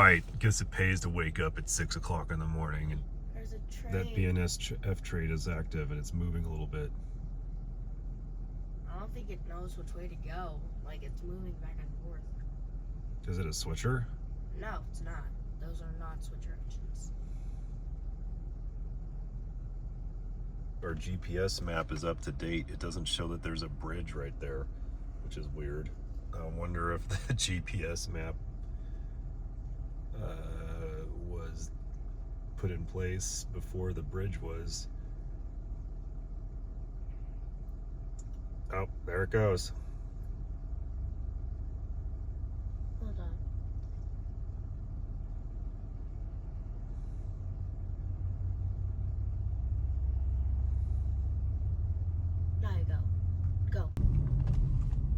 Right. Guess it pays to wake up at 6 o'clock in the morning and There's a train. that BNSF trade is active and it's moving a little bit. I don't think it knows which way to go. Like, it's moving back and forth. Is it a switcher? No, it's not. Those are not switcher engines. Our GPS map is up to date. It doesn't show that there's a bridge right there, which is weird. I wonder if the GPS map was put in place before the bridge was. Oh, there it goes. Hold on. Now you go. Go.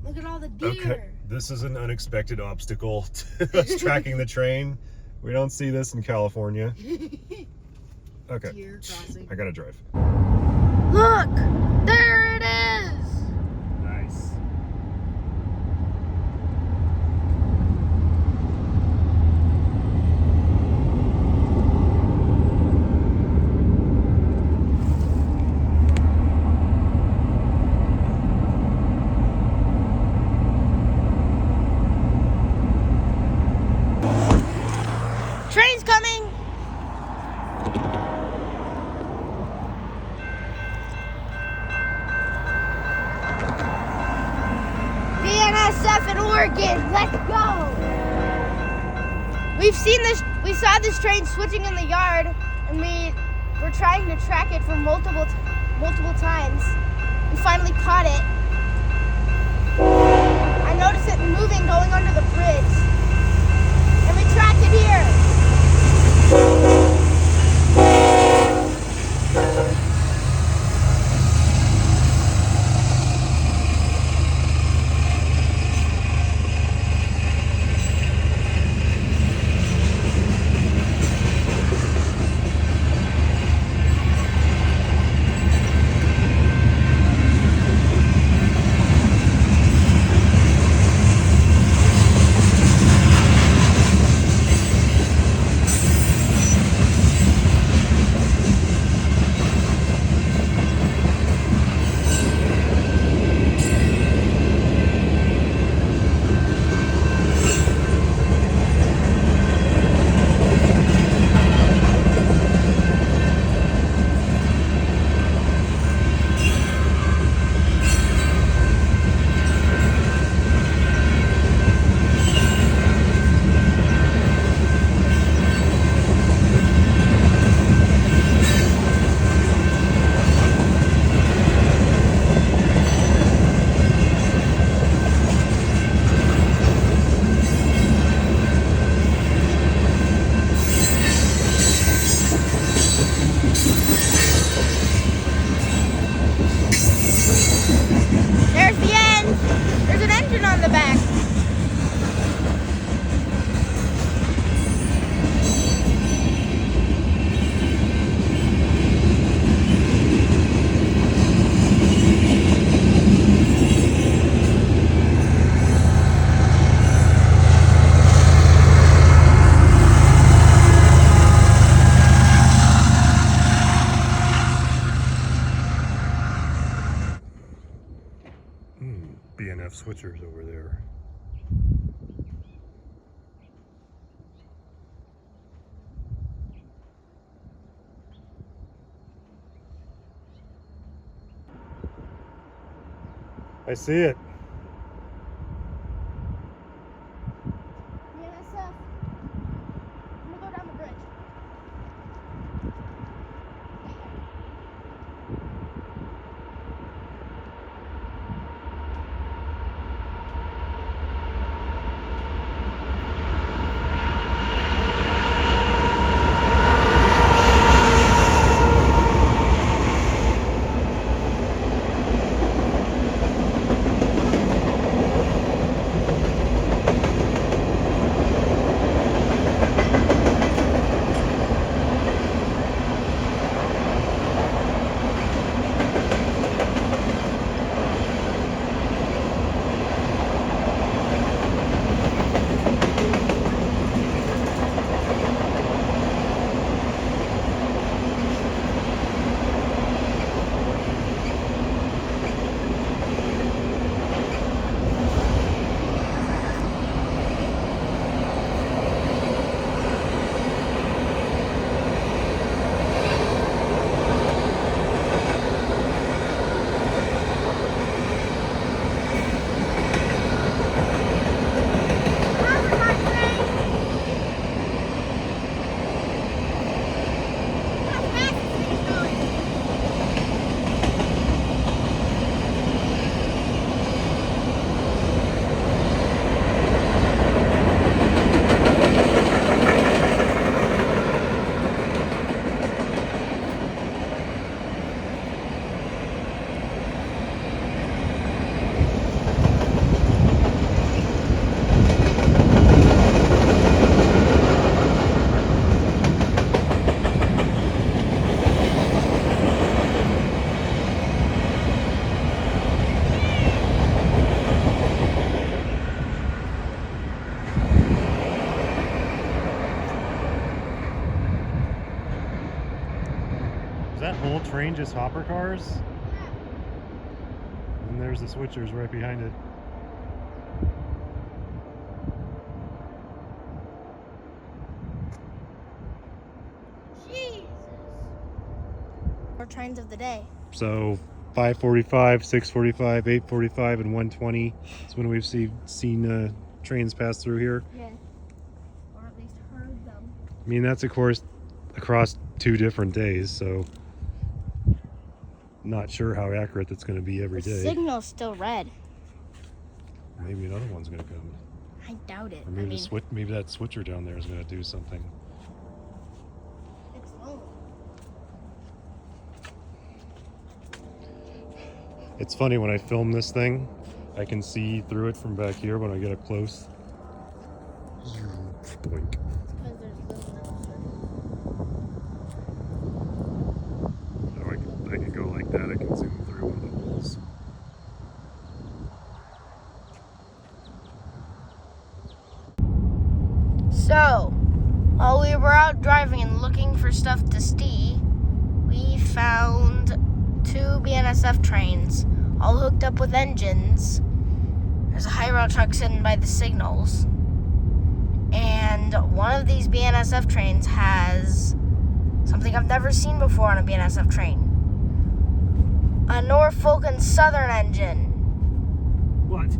Look at all the deer. Okay, this is an unexpected obstacle to us tracking the train. We don't see this in California. Okay, Deer crossing. I gotta drive. Look! There it is! Nice. Train's coming! BNSF in Oregon, let's go! We saw this train switching in the yard, and we were trying to track it for multiple times. We finally caught it. I noticed it moving going under the bridge, and we tracked it here. There's the end. There's an engine on the back. BNF switchers over there. I see it. BNSF. I'm gonna go down the bridge. train just hopper cars? And there's the switchers right behind it. Jesus. More trains of the day. So 5:45, 6:45, 8:45, and 1:20 is when we've seen trains pass through here. Yeah. Or at least heard them. I mean, that's of course across 2 different days, so not sure how accurate that's going to be every The day. signal's still red. Maybe another one's going to come. I doubt it. Or maybe maybe that switcher down there is going to do something. It's lonely. It's funny when I film this thing, I can see through it from back here when I get up close. Boink. Because there's little So I can go like that, I can zoom through one of the holes. So, while we were out driving and looking for stuff to see, we found 2 BNSF trains, all hooked up with engines. There's a high route truck sitting by the signals. And one of these BNSF trains has something I've never seen before on a BNSF train. A Norfolk and Southern engine. What?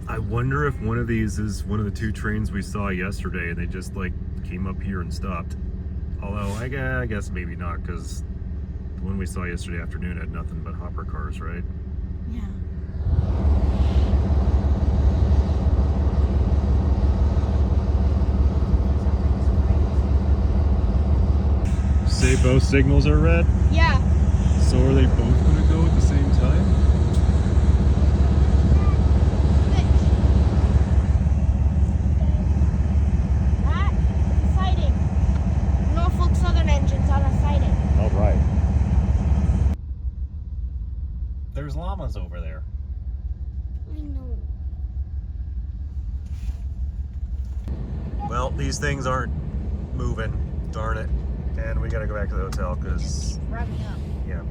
I wonder if one of these is one of the 2 trains we saw yesterday and they just like came up here and stopped. Although I guess maybe not, because the one we saw yesterday afternoon had nothing but hopper cars, right? Yeah. Say both signals are red? Yeah. So are they both going to go at the same time? That is a sighting. Norfolk Southern engines on a sighting. All right. There's llamas over there. I know. Well, these things aren't moving. Darn it. And we got to go back to the hotel because, Revving up. yeah,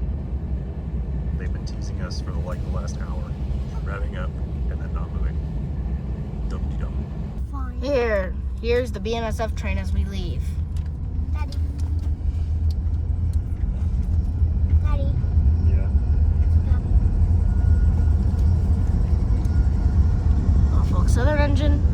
they've been teasing us for the last hour. Revving up and then not moving. Dum-de-dum. Fine. Here's the BNSF train as we leave. Daddy. Daddy. Yeah. Norfolk Southern engine.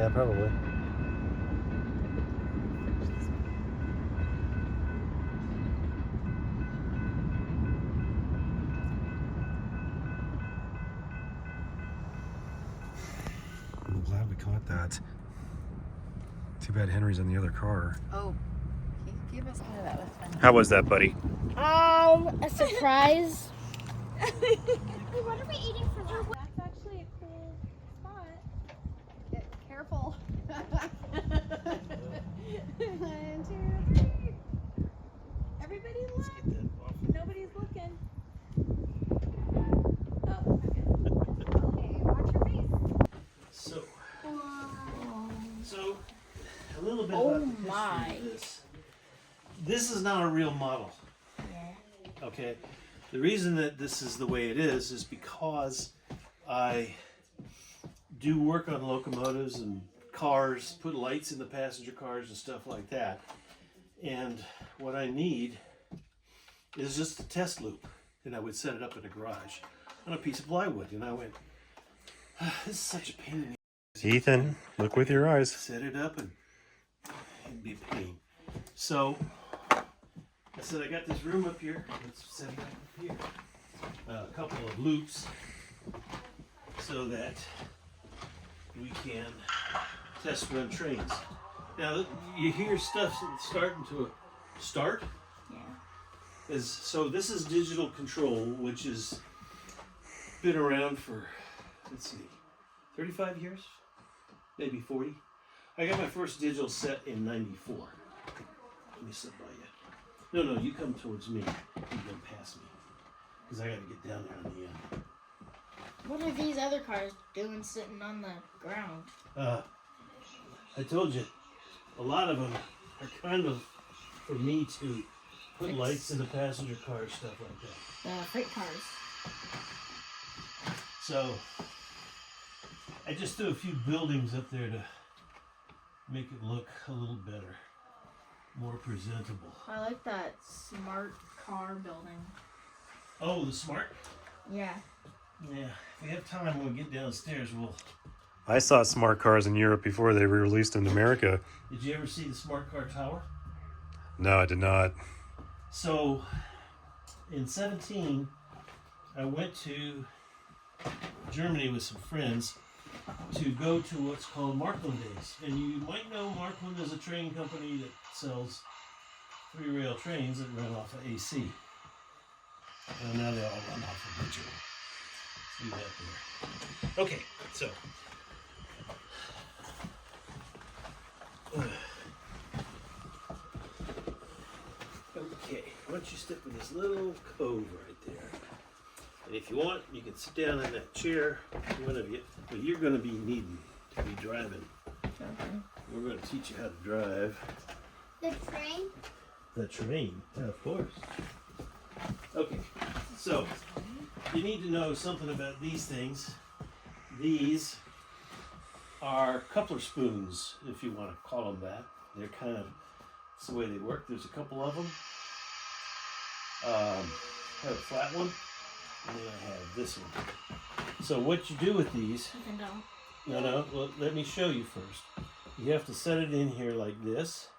Yeah, probably. I'm glad we caught that. Too bad Henry's in the other car. Oh, he gave us that was fun. How was that, buddy? A surprise. What are we eating for lunch? That's actually a cool spot. Get careful. 1, 2, 3. Everybody look. Nobody's looking. Oh, okay. Watch your face. So a little bit Oh about the history my. of this. This is not a real model. Yeah. Okay. The reason that this is the way it is because I do work on locomotives and cars, put lights in the passenger cars and stuff like that. And what I need is just a test loop. And I would set it up in a garage on a piece of plywood. And I went, this is such a pain in the Ethan, look with your eyes. set it up and it'd be a pain. So I said, I got this room up here. Let's set it up here. A couple of loops so that we can test run trains. Now you hear stuff starting to start. Yeah. So this is digital control, which has been around for, let's see, 35 years, maybe 40. I got my first digital set in '94. Let me sit by you. No, you come towards me. You go past me, because I got to get down there on the end. What are these other cars doing sitting on the ground? I told you, a lot of them are kind of for me to put lights in the passenger car, stuff like that. The freight cars. So I just threw a few buildings up there to make it look a little better, more presentable. I like that smart car building. Oh, the smart? Yeah. Yeah, if we have time when we get downstairs, we'll... I saw smart cars in Europe before they were released in America. Did you ever see the smart car tower? No, I did not. So, in 17, I went to Germany with some friends to go to what's called Markland Days. And you might know Markland is a train company that sells 3-rail trains that run off of AC. And now they all run off of digital. See that there. Okay, so. Okay, why don't you step in this little cove right there. And if you want, you can sit down in that chair, one of you, but you're going to be needing to be driving. Okay. We're going to teach you how to drive. The train? The train, of course. Okay, so you need to know something about these things. These are coupler spoons, if you want to call them that. They're kind of, that's the way they work. There's a couple of them. I have a flat one, and then I have this one. So what you do with these, no, well, let me show you first. You have to set it in here like this,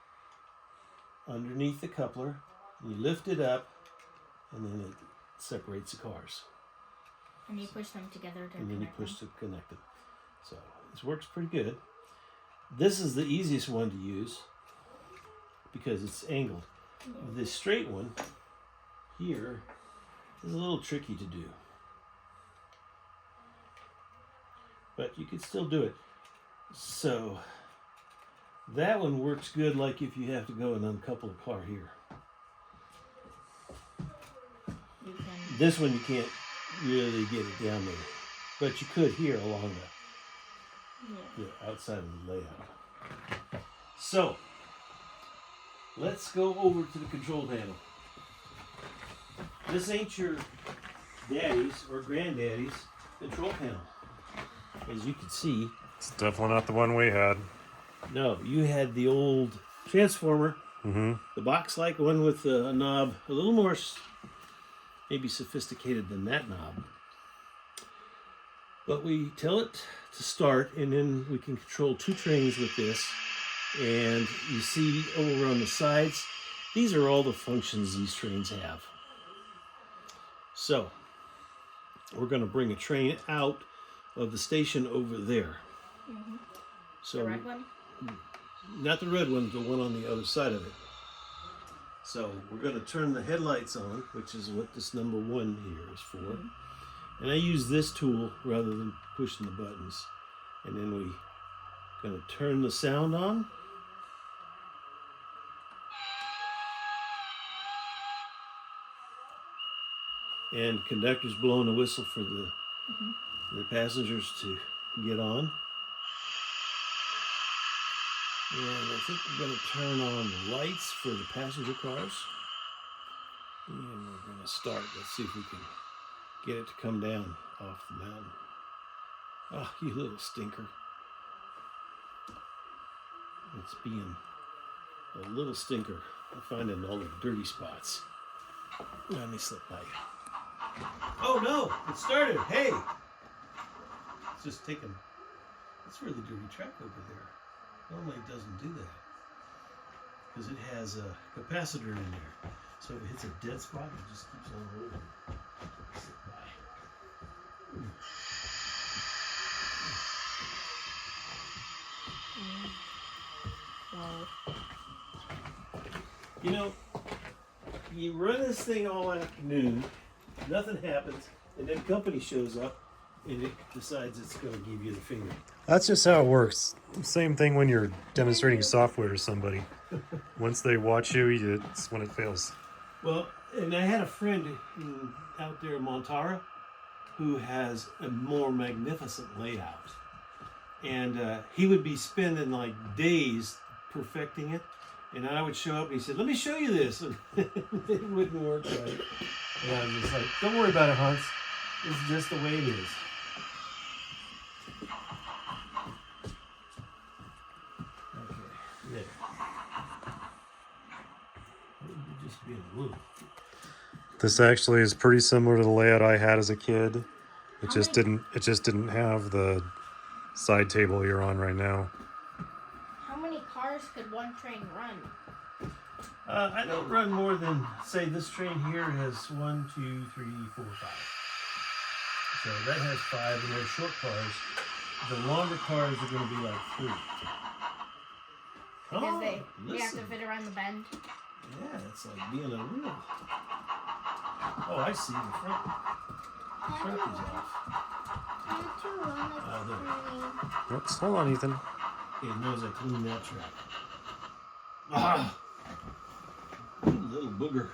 underneath the coupler, and you lift it up, and then it separates the cars. And you push them together to And then you connect push them. to connect them. So this works pretty good. This is the easiest one to use because it's angled. This straight one here is a little tricky to do. But you can still do it. So that one works good like if you have to go and uncouple a car here. You can. This one you can't really get it down there. But you could here along the outside of the layout. So let's go over to the control panel. This ain't your daddy's or granddaddy's control panel. As you can see, It's definitely not the one we had. no, you had the old transformer, the box-like one with a knob, a little more maybe sophisticated than that knob. But we tell it to start, and then we can control 2 trains with this. And you see over on the sides, these are all the functions these trains have. So we're going to bring a train out of the station over there. Mm-hmm. So The red one? not the red one, the one on the other side of it. So we're going to turn the headlights on, which is what this number 1 here is for. Mm-hmm. And I use this tool rather than pushing the buttons. And then we're going to turn the sound on. And conductor's blowing a whistle for the passengers to get on. And I think we're going to turn on the lights for the passenger cars. And we're going to start. Let's see if we can get it to come down off the mountain. Oh, you little stinker. It's being a little stinker. Finding all the dirty spots. Let me slip by you. Oh no, it started. Hey! It's just taking, it's really dirty track over there. Normally it doesn't do that. Because it has a capacitor in there. So if it hits a dead spot, it just keeps on rolling. Slip by. You know, you run this thing all afternoon, nothing happens, and then company shows up and it decides it's going to give you the finger. That's just how it works. Same thing when you're demonstrating software to somebody. Once they watch you, it's when it fails. Well, and I had a friend out there in Montara who has a more magnificent layout. And he would be spending like days perfecting it. And I would show up and he said, let me show you this. And it wouldn't work right. And I was just like, don't worry about it, Hans. It's just the way it is. Okay, there. Just being a little. This actually is pretty similar to the layout I had as a kid. It just didn't have the side table you're on right now. How many cars could one train run? I don't run more than, say, this train here has 1, 2, 3, 4, 5. So that has 5, and they're short cars. The longer cars are going to be like 3. Because they have to listen. fit around the bend. Yeah, it's like being a real. Oh, I see. The front is off. Oops, hold on, Ethan. Okay, it knows I cleaned that track. Ah! You little booger.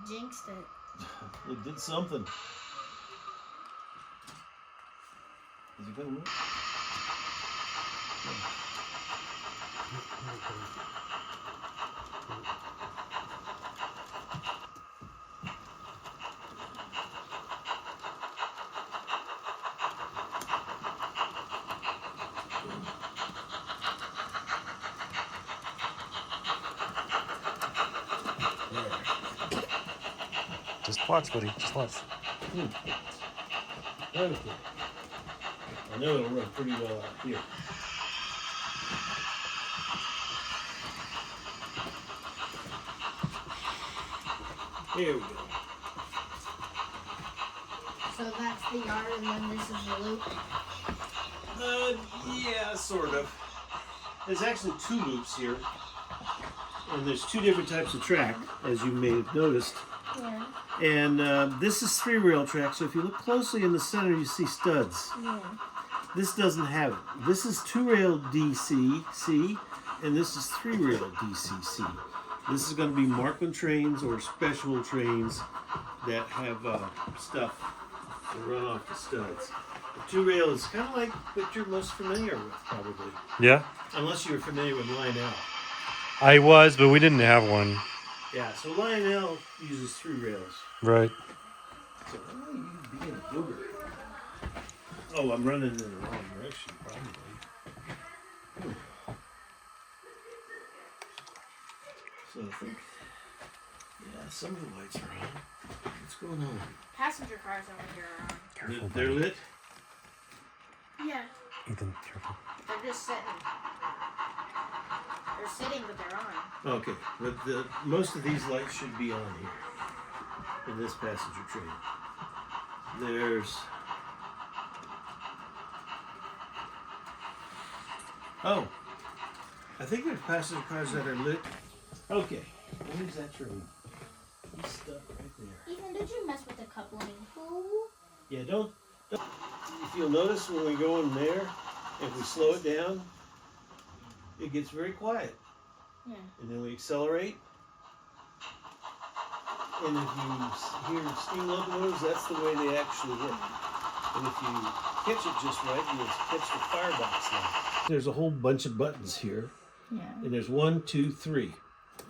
Jinxed it. It did something. Is it going to work? Just watch, buddy. Just watch. Okay. I know it'll run pretty well out here. There we go. So that's the yard and then this is the loop? Yeah, sort of. There's actually 2 loops here. And there's 2 different types of track, as you may have noticed. Yeah. And this is 3-rail track, so if you look closely in the center, you see studs. Yeah. This doesn't have it. This is 2-rail DCC, and this is 3-rail DCC. This is going to be Markman trains or special trains that have stuff to run off the studs. The 2-rail is kind of like what you're most familiar with, probably. Yeah, Unless you're familiar with Lionel. I was, but we didn't have one. Yeah, so Lionel uses 3 rails. Right. So, oh, you being a booger. Oh, I'm running in the wrong direction, probably. So I think, yeah, Some of the lights are on. What's going on? Passenger cars over here are on. Careful, They're buddy. lit? Yeah. Ethan, careful. They're just sitting. They're sitting, but they're on. Okay, but most of these lights should be on here in this passenger train. There's... Oh, I think there's passenger cars that are lit. Okay, where's that train? He's stuck right there. Ethan, did you mess with the coupling? Yeah, don't. If you'll notice when we go in there, if we slow it down, it gets very quiet. Yeah. And then we accelerate. And if you hear steam locomotives, that's the way they actually work. And if you catch it just right, you'll catch the firebox light. There's a whole bunch of buttons here. Yeah. And there's 1, 2, 3.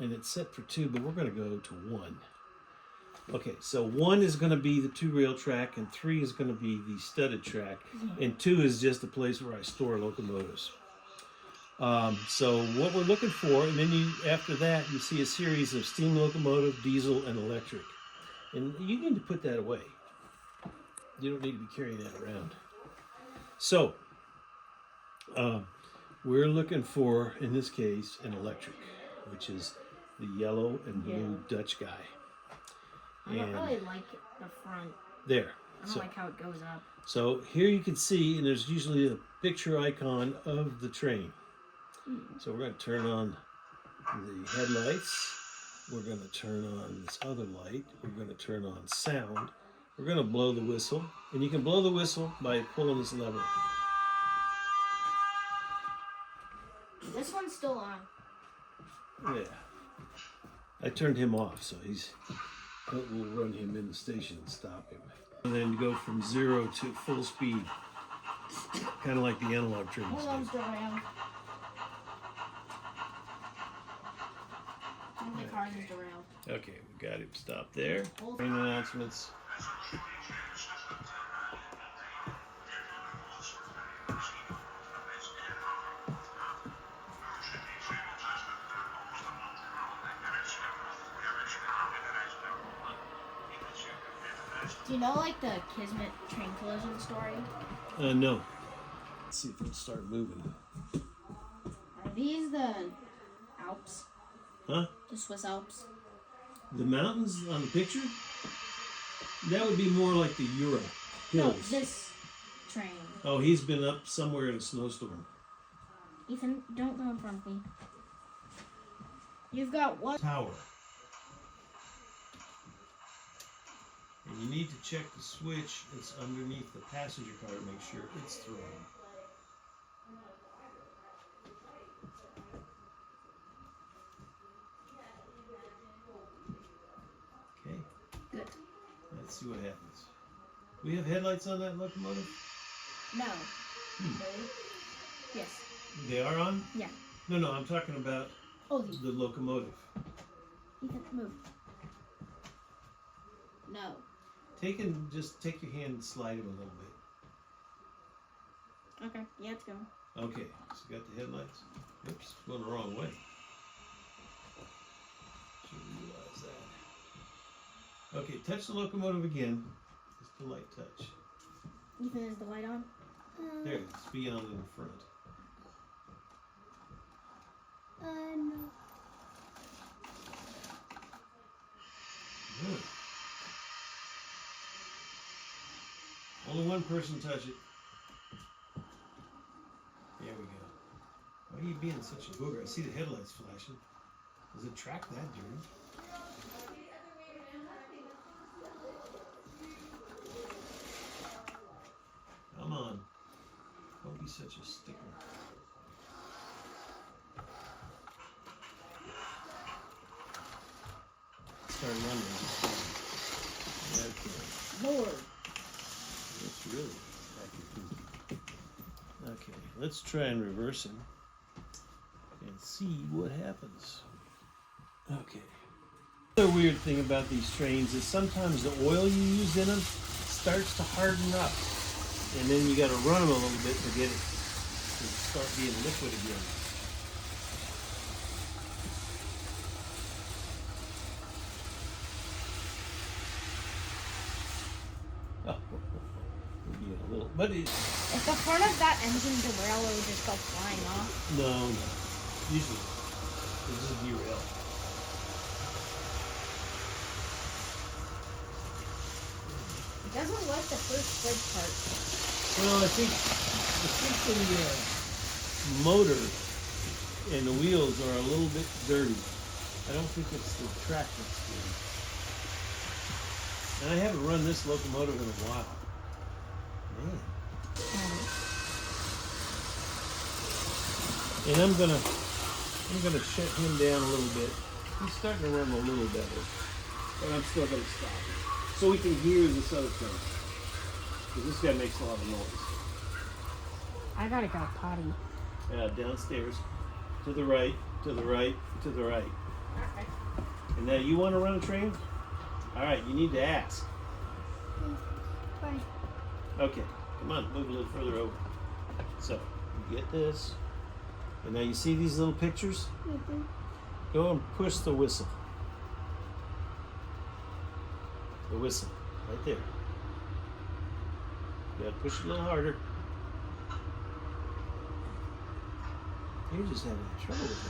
And it's set for 2, but we're going to go to 1. Okay, so 1 is going to be the 2-rail track, and 3 is going to be the studded track, and 2 is just a place where I store locomotives. So what we're looking for, and then after that, you see a series of steam locomotive, diesel, and electric. And you need to put that away. You don't need to be carrying that around. So, we're looking for, in this case, an electric, which is the yellow and blue Dutch guy. I don't really like the front. There. I don't like how it goes up. So here you can see, and there's usually a picture icon of the train. So we're going to turn on the headlights. We're going to turn on this other light. We're going to turn on sound. We're going to blow the whistle. And you can blow the whistle by pulling this lever. This one's still on. Yeah. I turned him off, so we'll run him in the station and stop him. And then go from 0 to full speed. Kind of like the analog trains Hold on, do. around. The car is derailed. Okay, we got him stopped there. Train announcements. Do you know, like, the Kismet train collision story? No. Let's see if it'll start moving. Are these the Alps? Huh? The Swiss Alps? The mountains on the picture? That would be more like the Jura No, hills. this train. Oh, he's been up somewhere in a snowstorm. Ethan, don't go in front of me. You've got one. Tower. And you need to check the switch that's underneath the passenger car to make sure it's thrown. Okay. Good. Let's see what happens. We have headlights on that locomotive? No. Really? Yes. They are on? Yeah. No, I'm talking about Oh, these. the locomotive. Ethan, move. No. Just take your hand and slide him a little bit. Okay. Yeah, it's going. Okay, so you got the headlights. Oops, going the wrong way. Should realize that. Okay, touch the locomotive again. Just a light touch. Ethan, is the light on? There, it's beyond in the front. No. Good. Only one person touch it. There we go. Why are you being such a booger? I see the headlights flashing. Does it track that dirty? Come on. Don't be such a sticker. Start running. Okay. Lord. That's really wacky. Okay, let's try and reverse him and see what happens. Okay. Another weird thing about these trains is sometimes the oil you use in them starts to harden up, and then you got to run them a little bit to get it to start being liquid again. a little, but it, If the front of that engine derail, it would just go flying off. no. Usually, it's just derail. It doesn't like the first good part. Well, I think the motor and the wheels are a little bit dirty. I don't think it's the track that's dirty. And I haven't run this locomotive in a while. Man. And I'm gonna shut him down a little bit. He's starting to run a little better, but I'm still gonna stop him so we can hear this other thing. Because this guy makes a lot of noise. I gotta go potty. Downstairs, to the right, to the right, to the right. Okay. And now you want to run a train? All right, you need to ask. Bye. Okay, come on, move a little further over. So, you get this. And now you see these little pictures? Mm-hmm. Go and push the whistle. The whistle, right there. You gotta push it a little harder. You're just having trouble with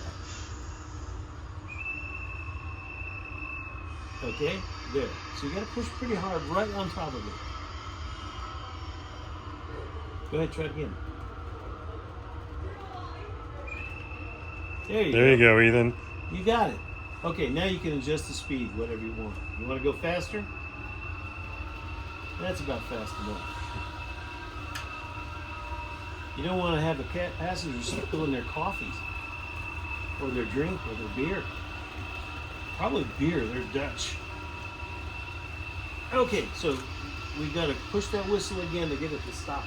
that. Okay, there. So you gotta push pretty hard right on top of it. Go ahead, try it again. There you go, Ethan. You got it. Okay, now you can adjust the speed, whatever you want. You want to go faster? That's about fast enough. You don't want to have the passengers spilling their coffees, or their drink, or their beer. Probably beer, they're Dutch. Okay, so we got to push that whistle again to get it to stop.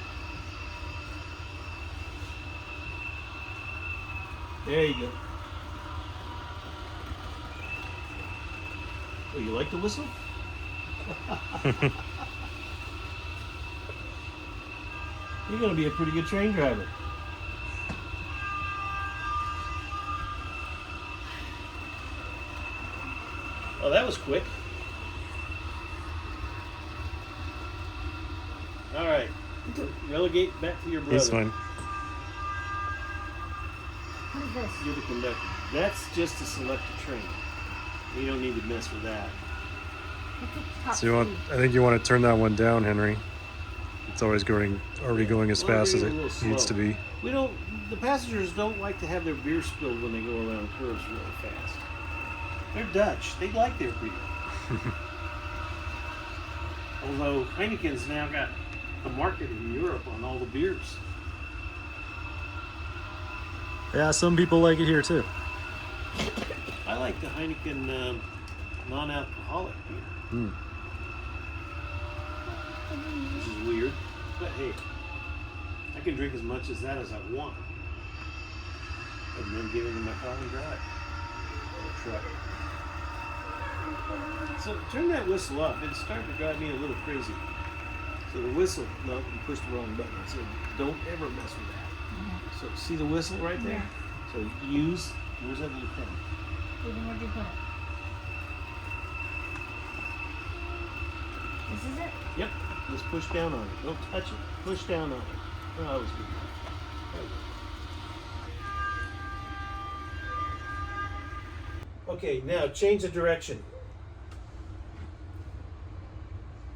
There you go. Oh, you like the whistle? You're going to be a pretty good train driver. Oh, that was quick. All right. Relegate back to your brother. He's fine. What is this? You're the conductor. That's just to select a train. You don't need to mess with that. So you want? I think you want to turn that one down, Henry. It's already going as fast as it needs to be. We don't. The passengers don't like to have their beer spilled when they go around curves really fast. They're Dutch. They like their beer. Although Heineken's now got a market in Europe on all the beers. Yeah, some people like it here too. I like the Heineken non-alcoholic beer. Which is weird, but hey, I can drink as much as that as I want, and then get into my car and drive, or truck. So turn that whistle off. It's starting to drive me a little crazy. So the whistle, no, you pushed the wrong button. So don't ever mess with that. So see the whistle right there? Yeah. So where's that little pen? Where'd you put it? This is it? Yep. Just push down on it. Don't touch it. Push down on it. Oh, that was good. There we go. Okay, now change the direction.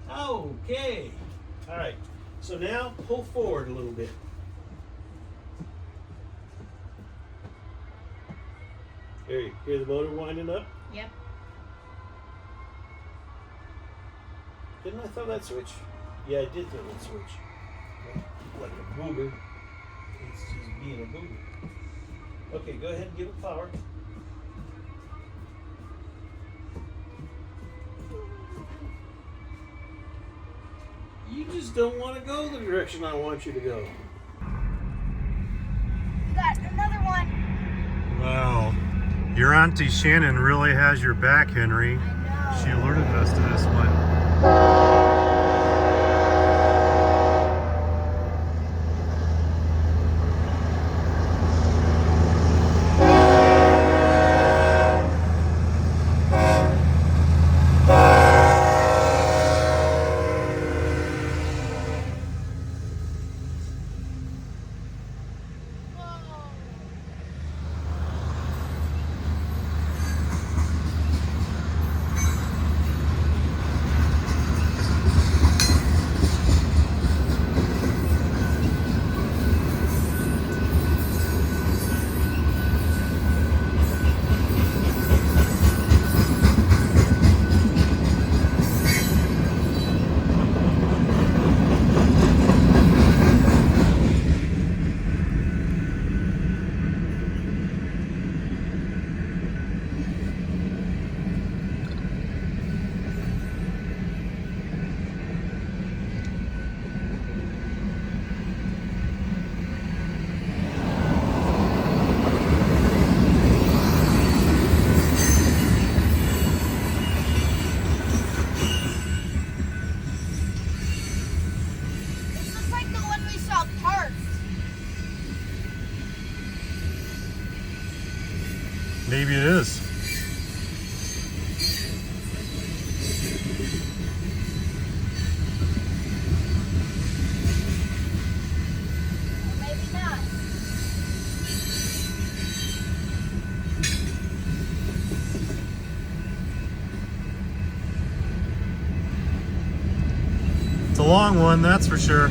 Okay. All right. So now pull forward a little bit. There you hear the motor winding up? Yep. Didn't I throw that switch? Yeah, I did throw that switch. Like a booger. It's just being a booger. Okay, go ahead and give it power. You just don't want to go the direction I want you to go. We got another one. Wow. Your Auntie Shannon really has your back, Henry. I know. She alerted us to this one. maybe it is. Maybe not. It's a long one, that's for sure.